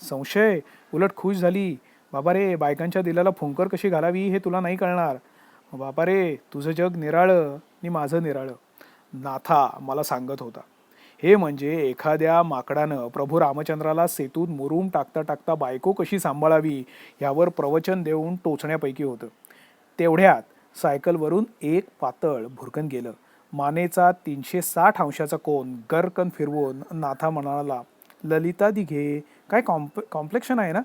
संशय? उलट खुश झाली. बाबा रे, बायकांच्या दिलाला फुंकर कशी घालावी हे तुला नाही कळणार. बापा रे, तुझं जग निराळं आणि माझं निराळं, नाथा मला सांगत होता. हे म्हणजे एखाद्या माकडानं प्रभू रामचंद्राला सेतूत मुरूम टाकता टाकता बायको कशी सांभाळावी यावर प्रवचन देऊन टोचण्यापैकी होतं. तेवढ्यात सायकलवरून एक पातळ भुरकन गेलं. मानेचा 360 अंशाचा कोन गरकन फिरवून नाथा म्हणाला, ललिता दिघे, काय कॉम्प्लेक्शन आहे ना?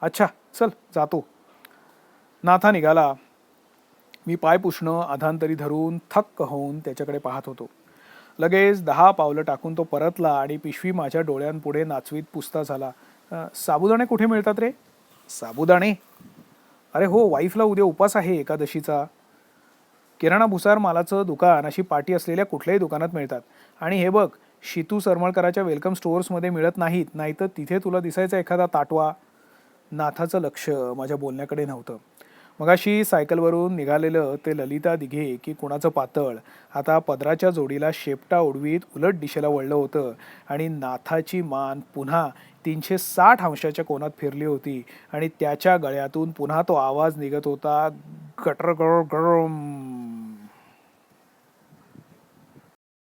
अच्छा, चल जातो. नाथा निघाला. मी पाय पुसणं अधांतरी धरून थक्क होऊन त्याच्याकडे पाहत होतो. लगेच 10 पावलं टाकून तो परतला आणि पिशवी माझ्या डोळ्यांपुढे नाचवीत पुसता झाला. साबुदाणे कुठे मिळतात रे? साबुदाणे? अरे हो, वाईफला उद्या उपास आहे एकादशीचा. किराणा भुसार मालाचं दुकान अशी पाटी असलेल्या कुठल्याही दुकानात मिळतात. आणि हे बघ, शितू सरमळकराच्या वेलकम स्टोअर्समध्ये मिळत नाहीत, नाहीतर तिथे तुला दिसायचा एखादा ताटवा. नाथाचं लक्ष माझ्या बोलण्याकडे नव्हतं. मगाशी सायकलवरून निघालेलं ते ललिता दिघे की कुणाचं पातळ आता पदराच्या जोडीला शेपटा उडवीत उलट दिशेला वळलं होतं आणि नाथाची मान पुन्हा 360 अंशाच्या कोनात फिरली होती आणि त्याच्या गळ्यातून पुन्हा तो आवाज निघत होता, गटर गरम.